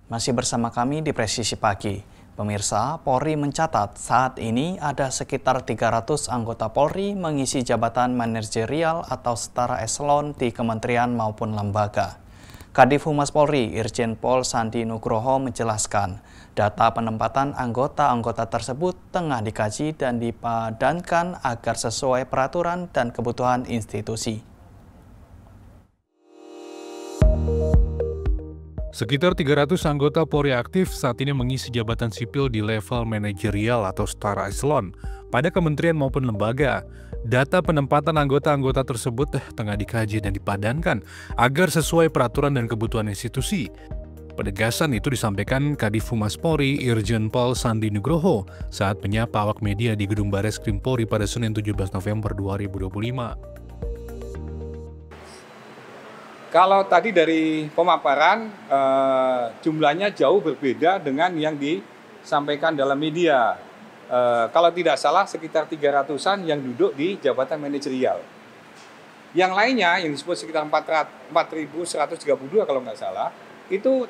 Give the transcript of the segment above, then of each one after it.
Masih bersama kami di Presisi Pagi. Pemirsa, Polri mencatat saat ini ada sekitar 300 anggota Polri mengisi jabatan manajerial atau setara eselon di kementerian maupun lembaga. Kadif Humas Polri, Irjen Pol Sandi Nugroho menjelaskan, data penempatan anggota-anggota tersebut tengah dikaji dan dipadankan agar sesuai peraturan dan kebutuhan institusi. Sekitar 300 anggota Polri aktif saat ini mengisi jabatan sipil di level manajerial atau setara eselon pada kementerian maupun lembaga. Data penempatan anggota-anggota tersebut tengah dikaji dan dipadankan agar sesuai peraturan dan kebutuhan institusi. Penegasan itu disampaikan Kadif Humas Polri Irjen Pol Sandi Nugroho saat menyapa awak media di Gedung Bareskrim Polri pada Senin 17 November 2025. Kalau tadi dari pemaparan, jumlahnya jauh berbeda dengan yang disampaikan dalam media. Kalau tidak salah sekitar 300-an yang duduk di jabatan manajerial. Yang lainnya yang disebut sekitar 4.132 kalau nggak salah, itu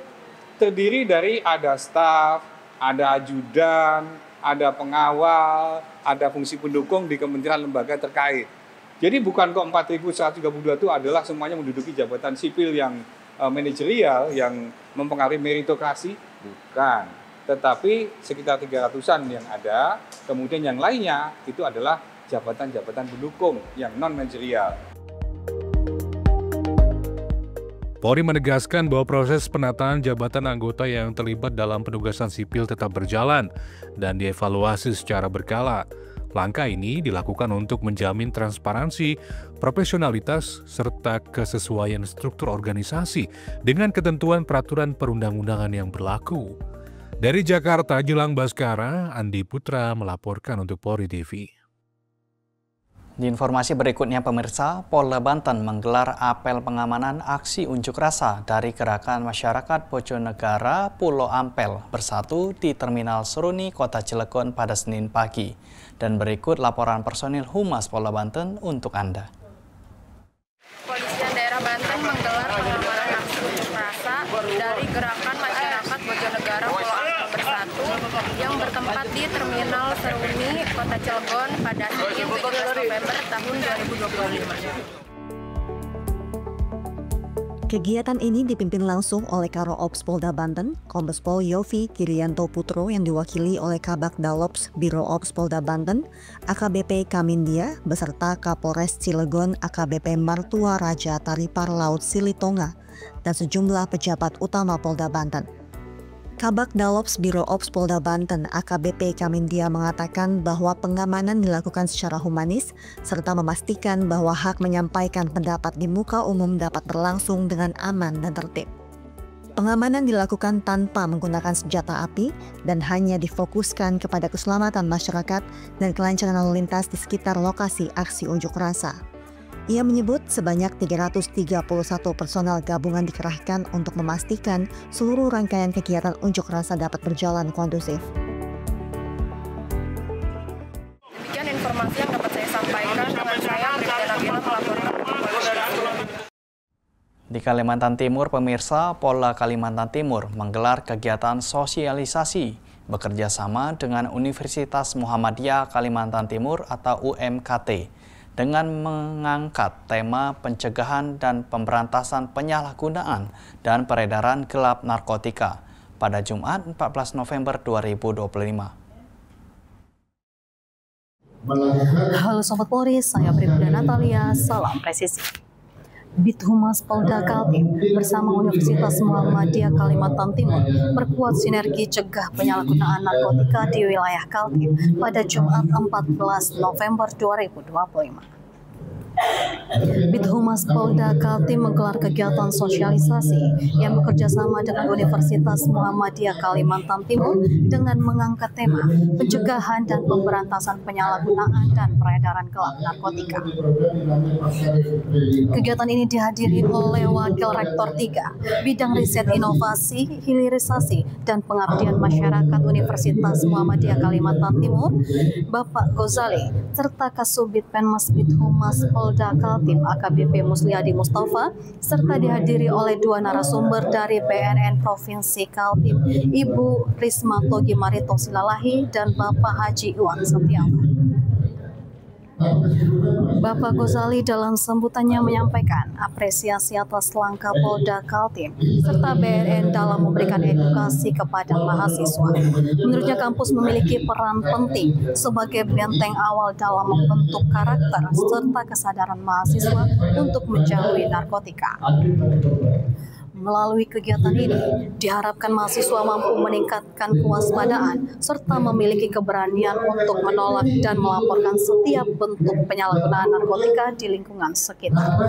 terdiri dari ada staf, ada ajudan, ada pengawal, ada fungsi pendukung di kementerian lembaga terkait. Jadi bukan kok 4.132 itu adalah semuanya menduduki jabatan sipil yang manajerial yang mempengaruhi meritokrasi, bukan. Tetapi sekitar 300-an yang ada, kemudian yang lainnya itu adalah jabatan-jabatan pendukung yang non-manajerial. Polri menegaskan bahwa proses penataan jabatan anggota yang terlibat dalam penugasan sipil tetap berjalan dan dievaluasi secara berkala. Langkah ini dilakukan untuk menjamin transparansi, profesionalitas, serta kesesuaian struktur organisasi dengan ketentuan peraturan perundang-undangan yang berlaku. Dari Jakarta, Jelang Baskara, Andi Putra melaporkan untuk Polri TV. Di informasi berikutnya, pemirsa, Polda Banten menggelar apel pengamanan aksi unjuk rasa dari Gerakan Masyarakat Bojonegara Pulau Ampel Bersatu di Terminal Seruni, Kota Cilegon pada Senin pagi. Dan berikut laporan personil Humas Polda Banten untuk Anda. Kepolisian Daerah Banten menggelar pengamanan aksi unjuk rasa dari Gerakan Masyarakat Bojonegara Pulau Ampel Bersatu yang bertempat di Terminal Seruni, Kota Cilegon pada Senin 17 November tahun 2025. Kegiatan ini dipimpin langsung oleh Karo Ops Polda Banten, Kombes Pol Yofi Kirianto Putro yang diwakili oleh Kabak Dalops Biro Ops Polda Banten, AKBP Kamindia, beserta Kapolres Cilegon AKBP Martua Raja Taripar Laut Silitonga, dan sejumlah pejabat utama Polda Banten. Kabak Dalops Biro Ops Polda Banten AKBP Kamindia mengatakan bahwa pengamanan dilakukan secara humanis serta memastikan bahwa hak menyampaikan pendapat di muka umum dapat berlangsung dengan aman dan tertib. Pengamanan dilakukan tanpa menggunakan senjata api dan hanya difokuskan kepada keselamatan masyarakat dan kelancaran lalu lintas di sekitar lokasi aksi unjuk rasa. Ia menyebut sebanyak 331 personel gabungan dikerahkan untuk memastikan seluruh rangkaian kegiatan unjuk rasa dapat berjalan kondusif. Demikian informasi yang dapat saya sampaikan dengan saya Brigjen Nabila melaporkan. Di Kalimantan Timur, pemirsa, Polda Kalimantan Timur menggelar kegiatan sosialisasi bekerja sama dengan Universitas Muhammadiyah Kalimantan Timur atau UMKT. Dengan mengangkat tema pencegahan dan pemberantasan penyalahgunaan dan peredaran gelap narkotika pada Jumat 14 November 2025. Halo Sobat Polri, saya Bribda Natalia, salam presisi. Bid Humas Polda Kaltim bersama Universitas Muhammadiyah Kalimantan Timur perkuat sinergi cegah penyalahgunaan narkotika di wilayah Kaltim pada Jumat 14 November 2025. Bid Humas Polda Kaltim menggelar kegiatan sosialisasi yang bekerjasama dengan Universitas Muhammadiyah Kalimantan Timur dengan mengangkat tema pencegahan dan pemberantasan penyalahgunaan dan peredaran gelap narkotika. Kegiatan ini dihadiri oleh Wakil Rektor 3 Bidang Riset Inovasi, Hilirisasi, dan Pengabdian Masyarakat Universitas Muhammadiyah Kalimantan Timur, Bapak Gozali, serta Kasubit Penmas Bid Humas Polda Polda Kaltim AKBP Musliadi Mustafa serta dihadiri oleh 2 narasumber dari BNN Provinsi Kaltim, Ibu Risma Togi Marito Silalahi dan Bapak Haji Iwan Setiawan. Bapak Ghazali dalam sambutannya menyampaikan apresiasi atas langkah Polda Kaltim serta BNN dalam memberikan edukasi kepada mahasiswa. Menurutnya kampus memiliki peran penting sebagai benteng awal dalam membentuk karakter serta kesadaran mahasiswa untuk menjauhi narkotika. Melalui kegiatan ini, diharapkan mahasiswa mampu meningkatkan kewaspadaan serta memiliki keberanian untuk menolak dan melaporkan setiap bentuk penyalahgunaan narkotika di lingkungan sekitar.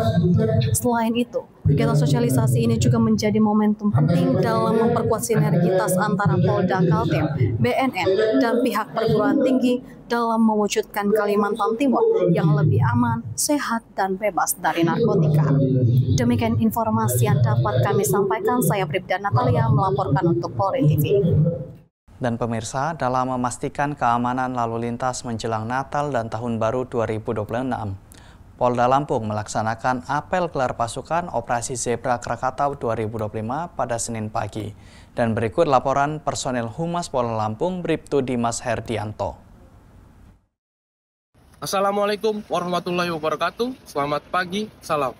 Selain itu, kegiatan sosialisasi ini juga menjadi momentum penting dalam memperkuat sinergitas antara Polda Kaltim, BNN, dan pihak perguruan tinggi dalam mewujudkan Kalimantan Timur yang lebih aman, sehat, dan bebas dari narkotika. Demikian informasi yang dapat kami sampaikan. Saya Bribda Natalia melaporkan untuk Polri TV. Dan pemirsa, dalam memastikan keamanan lalu lintas menjelang Natal dan Tahun Baru 2026, Polda Lampung melaksanakan apel gelar pasukan Operasi Zebra Krakatau 2025 pada Senin pagi. Dan berikut laporan personel Humas Polda Lampung, Bribtu Dimas Herdianto. Assalamualaikum warahmatullahi wabarakatuh. Selamat pagi, salam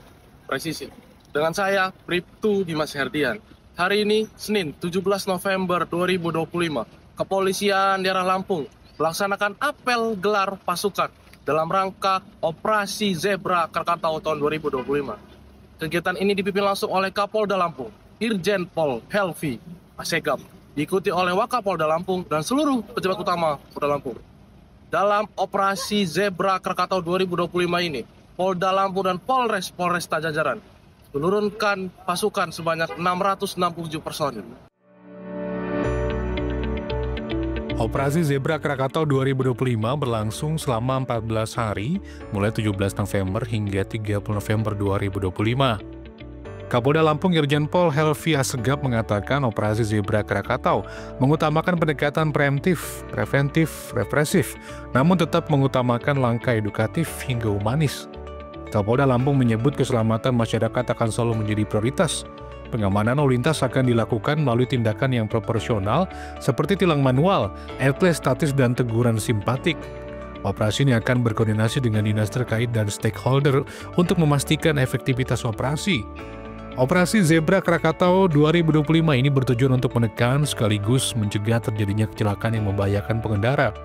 presisi. Dengan saya, Bribtu Dimas Herdian. Hari ini, Senin 17 November 2025, Kepolisian Daerah Lampung melaksanakan apel gelar pasukan dalam rangka Operasi Zebra Krakatau tahun 2025. Kegiatan ini dipimpin langsung oleh Kapolda Lampung, Irjen Pol Helvi Asegaf, diikuti oleh Wakapolda Lampung dan seluruh pejabat utama Polda Lampung. Dalam Operasi Zebra Krakatau 2025 ini, Polda Lampung dan Polresta Jajaran menurunkan pasukan sebanyak 667 personil. Operasi Zebra Krakatau 2025 berlangsung selama 14 hari, mulai 17 November hingga 30 November 2025. Kapolda Lampung Irjen Pol Helvi Asegaf mengatakan Operasi Zebra Krakatau mengutamakan pendekatan preemptif, preventif, represif, namun tetap mengutamakan langkah edukatif hingga humanis. Kapolda Lampung menyebut keselamatan masyarakat akan selalu menjadi prioritas. Pengamanan lalu lintas akan dilakukan melalui tindakan yang proporsional seperti tilang manual, etle statis, dan teguran simpatik. Operasi ini akan berkoordinasi dengan dinas terkait dan stakeholder untuk memastikan efektivitas operasi. Operasi Zebra Krakatau 2025 ini bertujuan untuk menekan sekaligus mencegah terjadinya kecelakaan yang membahayakan pengendara,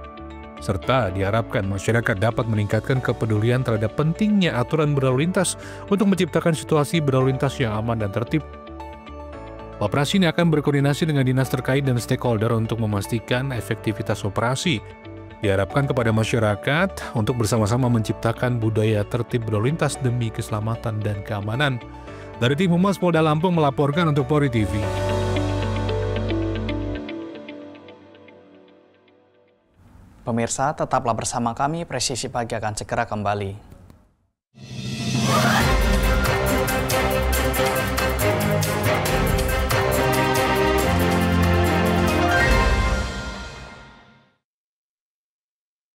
serta diharapkan masyarakat dapat meningkatkan kepedulian terhadap pentingnya aturan berlalu lintas untuk menciptakan situasi berlalu lintas yang aman dan tertib. Operasi ini akan berkoordinasi dengan dinas terkait dan stakeholder untuk memastikan efektivitas operasi. Diharapkan kepada masyarakat untuk bersama-sama menciptakan budaya tertib berlalu lintas demi keselamatan dan keamanan. Dari tim Humas Polda Lampung melaporkan untuk Polri TV. Pemirsa, tetaplah bersama kami, Presisi Pagi akan segera kembali.